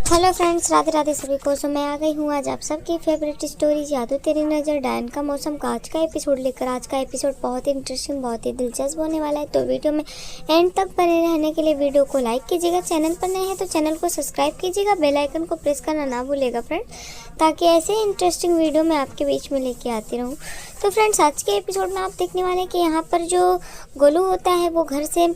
Hello friends, Radhe Radhe सभी को। मैं आ गई हूँ आज आप सबकी फेवरेट स्टोरी जादू तेरी नज़र डायन का मौसम का आज का एपिसोड लेकर। आज का एपिसोड बहुत ही इंटरेस्टिंग, बहुत ही दिलचस्प होने वाला है। तो वीडियो में एंड तक बने रहने के लिए वीडियो को लाइक कीजिएगा। चैनल पर नए हैं तो चैनल को सब्सक्राइब कीजिएगा, बेल आइकन को प्रेस करना ना भूलेगा फ्रेंड, ताकि ऐसे इंटरेस्टिंग वीडियो मैं आपके बीच में लेके आती रहूँ। तो फ्रेंड्स, आज के एपिसोड में आप देखने वाले हैं कि यहाँ पर जो गोलू होता है वो घर से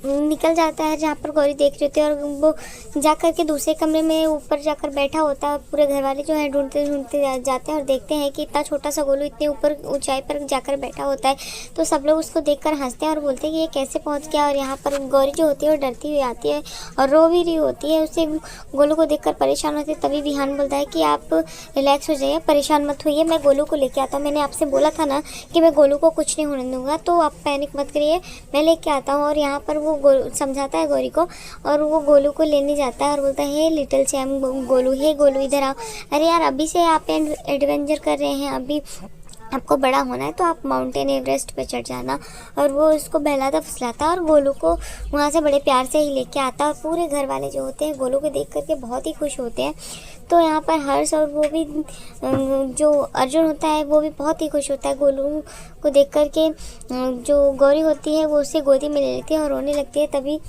निकल जाता है जहाँ पर गौरी देख रही होती है, और वो जा कर के दूसरे कमरे में ऊपर जाकर बैठा होता है। पूरे घर वाले जो है ढूंढते ढूंढते जाते हैं और देखते हैं कि इतना छोटा सा गोलू इतने ऊपर ऊंचाई पर जाकर बैठा होता है। तो सब लोग उसको देखकर हंसते हैं और बोलते हैं कि ये कैसे पहुँच गया। और यहाँ पर गौरी जो होती है वो डरती हुई आती है और रो भी रही होती है। उसे गोलू को देखकर परेशान होती है। तभी विहान बोलता है कि आप रिलैक्स हो जाइए, परेशान मत होइए, मैं गोलू को लेके आता हूँ। मैंने आपसे बोला था ना कि मैं गोलू को कुछ नहीं होने दूंगा, तो आप पैनिक मत करिए, मैं लेके आता हूँ। और यहाँ पर वो समझाता है गौरी को, और वो गोलू को लेने जाता है और बोलता है हे लिटिल चैम गोलू, हे गोलू इधर आओ। अरे यार, अभी से आप एडवेंचर कर रहे हैं, अभी आपको बड़ा होना है तो आप माउंटेन एवरेस्ट पे चढ़ जाना। और वो उसको बहलाता फुसलाता और गोलू को वहाँ से बड़े प्यार से ही लेके आता। और पूरे घर वाले जो होते हैं गोलू को देख करके बहुत ही खुश होते हैं। तो यहाँ पर हर्ष और वो भी जो अर्जुन होता है वो भी बहुत ही खुश होता है गोलू को देख करके। जो गौरी होती है वो उससे गोदी में ले लेती है और रोने लगती है। तभी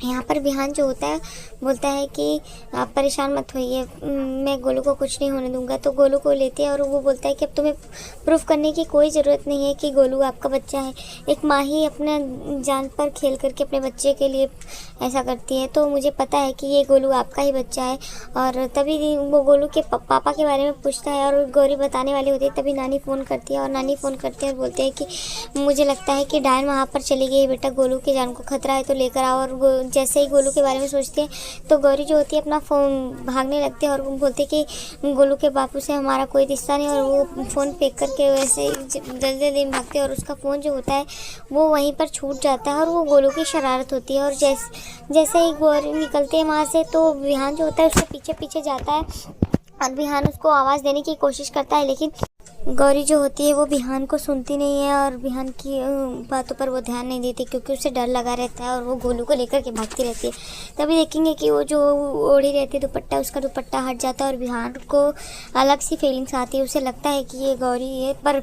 यहाँ पर विहान जो होता है बोलता है कि आप परेशान मत होइए, मैं गोलू को कुछ नहीं होने दूंगा। तो गोलू को लेते हैं और वो बोलता है कि अब तुम्हें प्रूफ करने की कोई ज़रूरत नहीं है कि गोलू आपका बच्चा है। एक माँ ही अपना जान पर खेल करके अपने बच्चे के लिए ऐसा करती है, तो मुझे पता है कि ये गोलू आपका ही बच्चा है। और तभी वो गोलू के पापा के बारे में पूछता है और गौरी बताने वाली होती है। तभी नानी फ़ोन करती है और नानी फ़ोन करते हैं और बोलते हैं कि मुझे लगता है कि डायन वहाँ पर चली गई, बेटा गोलू की जान को खतरा है तो लेकर आओ। और जैसे ही गोलू के बारे में सोचते हैं तो गौरी जो होती है अपना फ़ोन भागने लगती है और वो बोलते हैं कि गोलू के बापू से हमारा कोई रिश्ता नहीं। और वो फ़ोन फेंक करके वैसे ही जल्दी जल्दी भागते हैं और उसका फ़ोन जो होता है वो वहीं पर छूट जाता है। और वो गोलू की शरारत होती है। और जैसे ही गौरी निकलते हैं वहाँ से तो विहान जो होता है उसके पीछे पीछे जाता है और विहान उसको आवाज़ देने की कोशिश करता है, लेकिन गौरी जो होती है वो विहान को सुनती नहीं है और विहान की बातों पर वो ध्यान नहीं देती, क्योंकि उसे डर लगा रहता है और वो गोलू को लेकर के भागती रहती है। तभी देखेंगे कि वो जो ओढ़ी रहती है दुपट्टा, उसका दुपट्टा हट जाता है और विहान को अलग सी फीलिंग्स आती है। उसे लगता है कि ये गौरी है, पर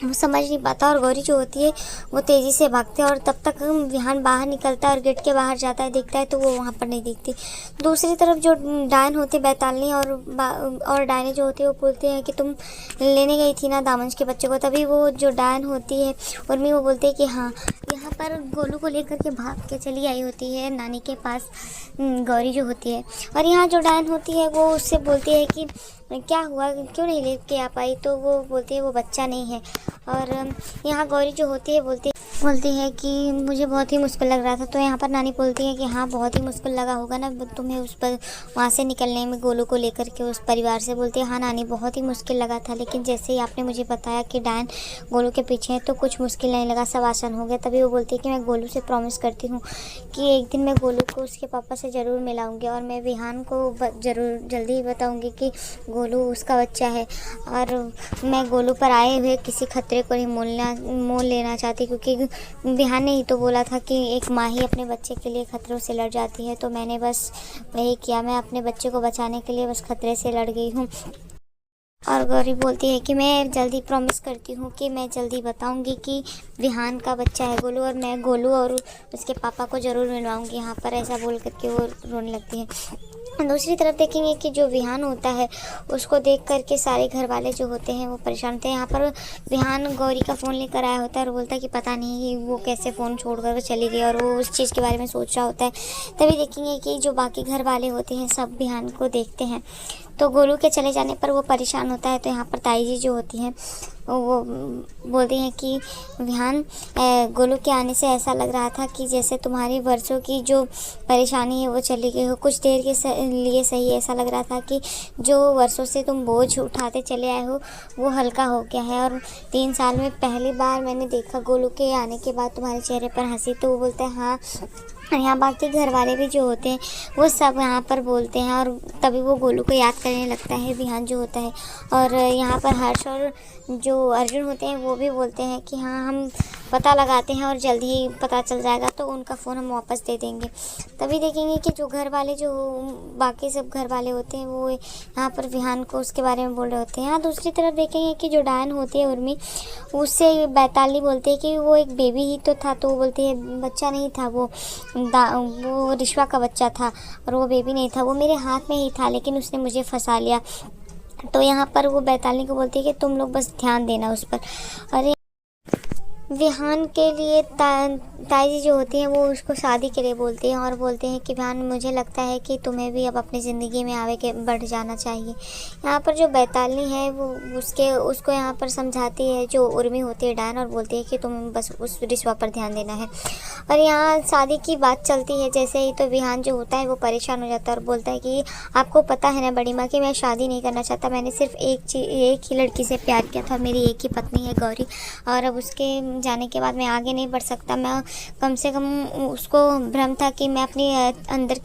वो समझ नहीं पाता। और गौरी जो होती है वो तेज़ी से भागते हैं और तब तक विहान बाहर निकलता है और गेट के बाहर जाता है, देखता है तो वो वहाँ पर नहीं दिखती। दूसरी तरफ जो डायन होती है बैतालनी और डायने जो होती है वो बोलते हैं कि तुम लेने गई थी ना दामंश के बच्चे को। तभी वो जो डायन होती है उर्मी वो बोलते हैं कि हाँ, यहाँ पर गोलू को लेकर के भाग के चली आई होती है नानी के पास गौरी जो होती है। और यहाँ जो डायन होती है वो उससे बोलती है कि क्या हुआ, क्यों नहीं लेके आ पाई। तो वो बोलती है वो बच्चा नहीं है। और यहाँ गौरी जो होती है बोलती है कि मुझे बहुत ही मुश्किल लग रहा था। तो यहाँ पर नानी बोलती है कि हाँ, बहुत ही मुश्किल लगा होगा ना तुम्हें उस पर वहाँ से निकलने में, गोलू को लेकर के उस परिवार से। बोलती है हाँ नानी, बहुत ही मुश्किल लगा था, लेकिन जैसे ही आपने मुझे बताया कि डायन गोलू के पीछे है तो कुछ मुश्किल नहीं लगा, सब आसान हो गया। तभी वो बोलती है कि मैं गोलू से प्रॉमिस करती हूँ कि एक दिन मैं गोलू को उसके पापा से ज़रूर मिलाऊँगी और मैं विहान को ज़रूर जल्दी ही बताऊँगी कि गोलू उसका बच्चा है। और मैं गोलू पर आए हुए किसी खतरे को नहीं मोल लेना चाहती, क्योंकि विहान ने ही तो बोला था कि एक माँ ही अपने बच्चे के लिए खतरों से लड़ जाती है। तो मैंने बस वही किया, मैं अपने बच्चे को बचाने के लिए बस खतरे से लड़ गई हूँ। और गौरी बोलती है कि मैं जल्दी प्रॉमिस करती हूँ कि मैं जल्दी बताऊँगी कि विहान का बच्चा है गोलू, और मैं गोलू और उसके पापा को ज़रूर मिलवाऊँगी यहाँ पर। ऐसा बोल करके वो रोने लगती है। दूसरी तरफ देखेंगे कि जो विहान होता है उसको देख करके सारे घर वाले जो होते हैं वो परेशान थे। यहाँ पर विहान गौरी का फ़ोन लेकर आया होता है और बोलता है कि पता नहीं वो कैसे फ़ोन छोड़ कर चली गई, और वो उस चीज़ के बारे में सोच रहा होता है। तभी देखेंगे कि जो बाकी घर वाले होते हैं सब विहान को देखते हैं। तो गोलू के चले जाने पर वो परेशान होता है। तो यहाँ पर ताई जी जो होती हैं वो बोलती हैं कि विहान, गोलू के आने से ऐसा लग रहा था कि जैसे तुम्हारी वर्षों की जो परेशानी है वो चली गई हो। कुछ देर के लिए सही ऐसा लग रहा था कि जो वर्षों से तुम बोझ उठाते चले आए हो वो हल्का हो गया है। और 3 साल में पहली बार मैंने देखा गोलू के आने के बाद तुम्हारे चेहरे पर हंसी। तो वो बोलता है हाँ, और यहाँ बाकी घर वाले भी जो होते हैं वो सब यहाँ पर बोलते हैं, और तभी वो गोलू को याद करने लगता है विहान जो होता है। और यहाँ पर हर्ष और जो अर्जुन होते हैं वो भी बोलते हैं कि हाँ हम पता लगाते हैं और जल्दी ही पता चल जाएगा तो उनका फ़ोन हम वापस दे देंगे। तभी देखेंगे कि जो घर वाले जो बाकी सब घर वाले होते हैं वो यहाँ पर विहान को उसके बारे में बोल रहे होते हैं। यहाँ दूसरी तरफ देखेंगे कि जो डायन होती है उर्मी, उससे बैताली बोलते हैं कि वो एक बेबी ही तो था, तो वो बोलती है बच्चा नहीं था, वो रिश्वा का बच्चा था और वो बेबी नहीं था, वो मेरे हाथ में ही था लेकिन उसने मुझे फंसा लिया। तो यहाँ पर वो बैताली को बोलती है कि तुम लोग बस ध्यान देना उस पर। और विहान के लिए ताई जी जो होती हैं वो उसको शादी के लिए बोलती हैं और बोलते हैं कि विहान मुझे लगता है कि तुम्हें भी अब अपनी ज़िंदगी में आगे बढ़ जाना चाहिए। यहाँ पर जो बैताली है वो उसको यहाँ पर समझाती है जो उर्मी होती है डायन, और बोलती है कि तुम्हें बस उस रिश्वा पर ध्यान देना है। और यहाँ शादी की बात चलती है जैसे ही, तो विहान जो होता है वो परेशान हो जाता है और बोलता है कि आपको पता है ना बड़ी माँ कि मैं शादी नहीं करना चाहता, मैंने सिर्फ एक ही लड़की से प्यार किया था, मेरी एक ही पत्नी है गौरी, और अब उसके जाने के बाद मैं आगे नहीं बढ़ सकता। मैं कम से कम उसको भ्रम था कि मैं अपनी अंदर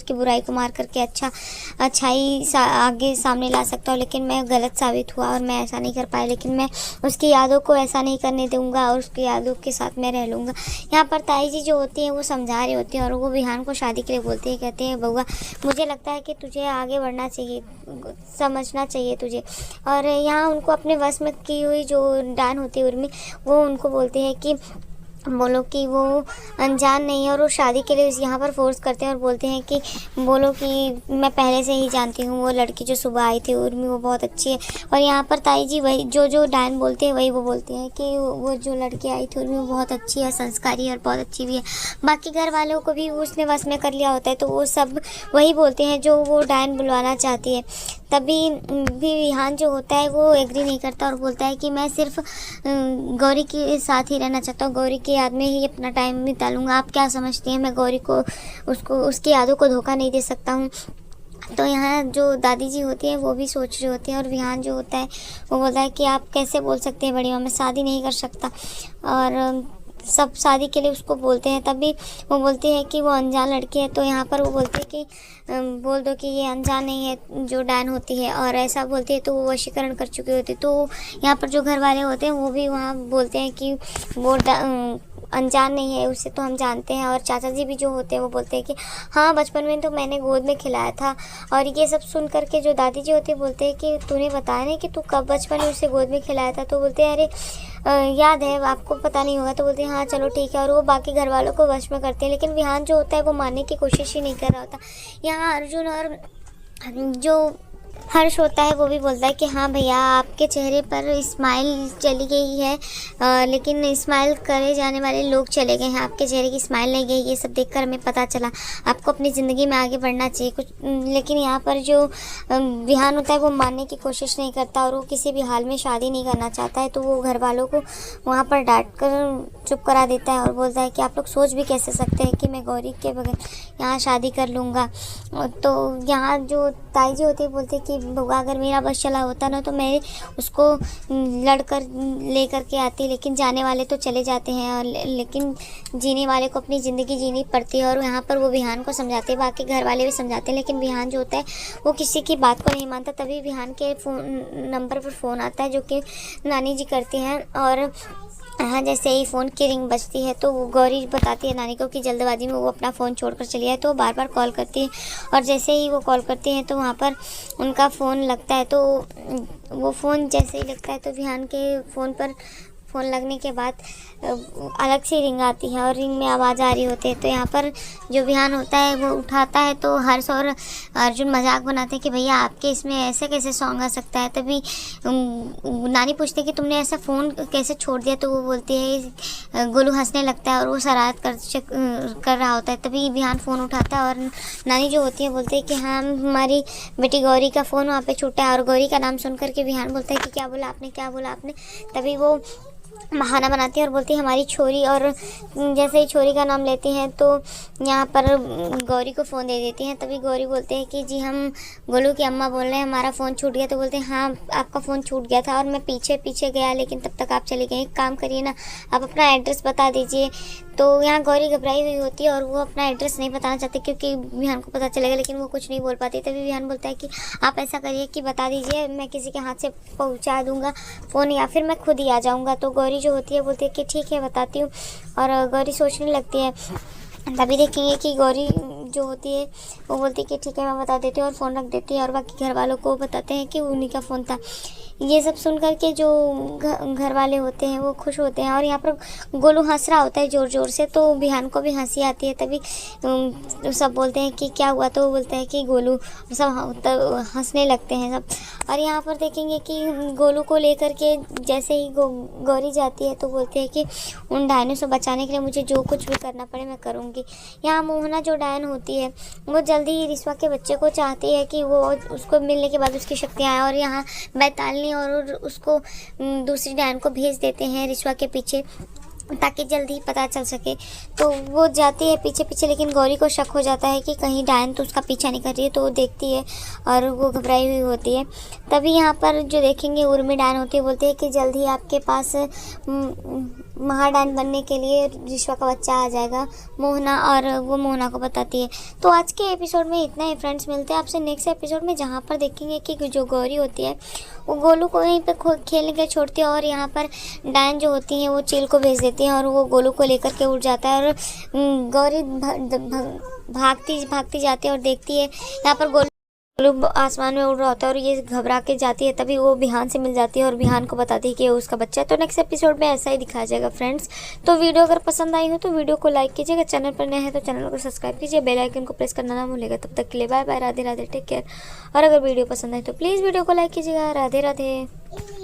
की बुराई को मार करके अच्छाई आगे सामने ला सकता हूँ, लेकिन मैं गलत साबित हुआ और मैं ऐसा नहीं कर पाया। लेकिन मैं उसकी यादों को ऐसा नहीं करने दूंगा और उसकी यादों के साथ मैं रह लूँगा। यहाँ पर ताई जी जो होती हैं वो समझा रही होती हैं और वो विहान को शादी के लिए बोलती है, कहते हैं बउआ मुझे लगता है कि तुझे आगे बढ़ना चाहिए, समझना चाहिए तुझे। और यहाँ उनको अपने वश में की हुई जो डायन होती है उर्मी, वो उनको बोलती है कि बोलो कि वो अनजान नहीं है, और वो शादी के लिए यहाँ पर फोर्स करते हैं और बोलते हैं कि बोलो कि मैं पहले से ही जानती हूँ वो लड़की जो सुबह आई थी उर्मी वो बहुत अच्छी है। और यहाँ पर ताई जी वही जो डायन बोलते हैं वही वो बोलते हैं कि वो जो लड़की आई थी उर्मी वो बहुत अच्छी है, संस्कारी और बहुत अच्छी भी है। बाकी घर वालों को भी उसने वश में कर लिया होता है, तो वो सब वही बोलते हैं जो वो डायन बुलवाना चाहती है। तभी भी विहान जो होता है वो एग्री नहीं करता और बोलता है कि मैं सिर्फ गौरी के साथ ही रहना चाहता हूँ, गौरी की याद में ही अपना टाइम बिताऊंगा। आप क्या समझती हैं, मैं गौरी को उसकी यादों को धोखा नहीं दे सकता हूँ। तो यहाँ जो दादी जी होती हैं वो भी सोच रही होती हैं, और विहान जो होता है वो बोलता है कि आप कैसे बोल सकते हैं बड़ी माँ, मैं शादी नहीं कर सकता। और सब शादी के लिए उसको बोलते हैं। तभी वो बोलती है कि वो अनजान लड़की है, तो यहाँ पर वो बोलती है कि बोल दो कि ये अनजान नहीं है जो डायन होती है, और ऐसा बोलती है तो वो वशीकरण कर चुकी होती है। तो यहाँ पर जो घर वाले होते हैं वो भी वहाँ बोलते हैं कि वो अनजान नहीं है, उससे तो हम जानते हैं। और चाचा जी भी जो होते हैं वो बोलते हैं कि हाँ बचपन में तो मैंने गोद में खिलाया था। और ये सब सुन करके जो दादी जी होती है बोलते हैं कि तूने बताया नहीं कि तू कब बचपन में उसे गोद में खिलाया था। तो बोलते हैं अरे याद है, आपको पता नहीं होगा। तो बोलते हैं हाँ चलो ठीक है, और वो बाकी घर वालों को वश में करते हैं। लेकिन विहान जो होता है वो मानने की कोशिश ही नहीं कर रहा होता। यहाँ अर्जुन और जो हर्ष होता है वो भी बोलता है कि हाँ भैया आपके चेहरे पर स्माइल चली गई है, लेकिन स्माइल करे जाने वाले लोग चले गए हैं, आपके चेहरे की स्माइल नहीं गई। ये सब देखकर हमें पता चला आपको अपनी ज़िंदगी में आगे बढ़ना चाहिए कुछ। लेकिन यहाँ पर जो विहान होता है वो मानने की कोशिश नहीं करता और वो किसी भी हाल में शादी नहीं करना चाहता है। तो वो घर वालों को वहाँ पर डांट कर चुप करा देता है और बोलता है कि आप लोग सोच भी कैसे सकते हैं कि मैं गौरी के बगैर यहाँ शादी कर लूँगा। तो यहाँ जो ताई जी होती है बोलती है कि बउआ अगर मेरा बस चला होता ना तो मैं उसको लड़कर ले करके आती, लेकिन जाने वाले तो चले जाते हैं और लेकिन जीने वाले को अपनी ज़िंदगी जीनी पड़ती है। और यहाँ पर वो विहान को समझाते हैं, बाकी घर वाले भी समझाते हैं, लेकिन विहान जो होता है वो किसी की बात को नहीं मानता। तभी विहान के नंबर पर फ़ोन आता है जो कि नानी जी करती हैं। और हाँ जैसे ही फ़ोन की रिंग बजती है तो गौरी बताती है नानी को कि जल्दबाजी में वो अपना फ़ोन छोड़कर चली है। तो बार बार कॉल करती है और जैसे ही वो कॉल करती हैं तो वहाँ पर उनका फ़ोन लगता है। तो वो फ़ोन जैसे ही लगता है तो विहान के फ़ोन पर फ़ोन लगने के बाद अलग से रिंग आती है और रिंग में आवाज़ आ रही होती है। तो यहाँ पर जो विहान होता है वो उठाता है तो हर्ष और अर्जुन मजाक बनाते हैं कि भैया आपके इसमें ऐसे कैसे सॉन्ग आ सकता है। तभी नानी पूछती है कि तुमने ऐसा फ़ोन कैसे छोड़ दिया। तो वो बोलती है, गोलू हंसने लगता है और वो शरारत कर रहा होता है। तभी विहान फ़ोन उठाता है और नानी जो होती है बोलते हैं कि हाँ हमारी बेटी गौरी का फ़ोन वहाँ पर छूटा है। और गौरी का नाम सुन करके विहान बोलता है कि क्या बोला आपने। तभी वो बहाना बनाती है और बोलती है हमारी छोरी। और जैसे ही छोरी का नाम लेती हैं तो यहाँ पर गौरी को फ़ोन दे देती हैं। तभी गौरी बोलते हैं कि जी हम गोलू की अम्मा बोल रहे हैं, हमारा फ़ोन छूट गया। तो बोलते हैं हाँ आपका फ़ोन छूट गया था और मैं पीछे गया, लेकिन तब तक आप चले गए। एक काम करिए ना, आप अपना एड्रेस बता दीजिए तो यहाँ गौरी घबराई हुई होती है और वो अपना एड्रेस नहीं बताना चाहती क्योंकि विहान को पता चलेगा, लेकिन वो कुछ नहीं बोल पाती। तभी विहान बोलता है कि आप ऐसा करिए कि बता दीजिए, मैं किसी के हाथ से पहुँचा दूँगा फ़ोन या फिर मैं खुद ही आ जाऊँगा। तो गौरी जो होती है बोलती है कि ठीक है बताती हूँ, और गौरी सोचने लगती है। तभी देखेंगे कि गौरी जो होती है वो बोलती है कि ठीक है मैं बता देती हूँ, और फ़ोन रख देती है और बाकी घर वालों को बताते हैं कि उन्हीं का फ़ोन था। ये सब सुन कर के जो घर वाले होते हैं वो खुश होते हैं, और यहाँ पर गोलू हंस रहा होता है ज़ोर ज़ोर से, तो बिहान को भी हंसी आती है। तभी सब बोलते हैं कि क्या हुआ, तो वो बोलता है कि गोलू, सब हंसने लगते हैं सब। और यहाँ पर देखेंगे कि गोलू को लेकर के जैसे ही गौरी जाती है तो बोलते हैं कि उन डायनों से बचाने के लिए मुझे जो कुछ भी करना पड़े मैं करूँगी। यहाँ मोहना जो डायन होती है वो जल्दी ही रिश्वा के बच्चे को चाहती है कि वो उसको मिलने के बाद उसकी शक्तियाँ आए, और यहाँ बैतालनी और उसको दूसरी डायन को भेज देते हैं रिश्वा के पीछे ताकि जल्दी ही पता चल सके। तो वो जाती है पीछे पीछे, लेकिन गौरी को शक हो जाता है कि कहीं डायन तो उसका पीछा नहीं कर रही है, तो वो देखती है और वो घबराई हुई होती है। तभी यहाँ पर जो देखेंगे उर्मी डायन होती है, बोलती है कि जल्द ही आपके पास महाडायन बनने के लिए रिश्वा का बच्चा आ जाएगा मोहना, और वो मोहना को बताती है। तो आज के एपिसोड में इतना ही फ्रेंड्स, मिलते हैं आपसे नेक्स्ट एपिसोड में, जहाँ पर देखेंगे कि जो गौरी होती है वो गोलू को यहीं पर खेलने के लिए छोड़ती है, और यहाँ पर डायन जो होती हैं वो चील को भेज देती हैं और वो गोलू को लेकर के उड़ जाता है। और गौरी भागती भागती जाती है और देखती है यहाँ पर गोलू आसमान में उड़ रहा होता है और ये घबरा के जाती है। तभी वो बिहान से मिल जाती है और बिहान को बताती है कि वो उसका बच्चा है। तो नेक्स्ट एपिसोड में ऐसा ही दिखाया जाएगा फ्रेंड्स। तो वीडियो अगर पसंद आई हो तो वीडियो को लाइक कीजिएगा, चैनल पर नए हैं तो चैनल को सब्सक्राइब कीजिए, बेल आइकन को प्रेस करना ना भूलिएगा। तब तक के लिए bye bye, Radhe Radhe, take care. और अगर वीडियो पसंद आए तो प्लीज़ वीडियो को लाइक कीजिएगा। राधे राधे।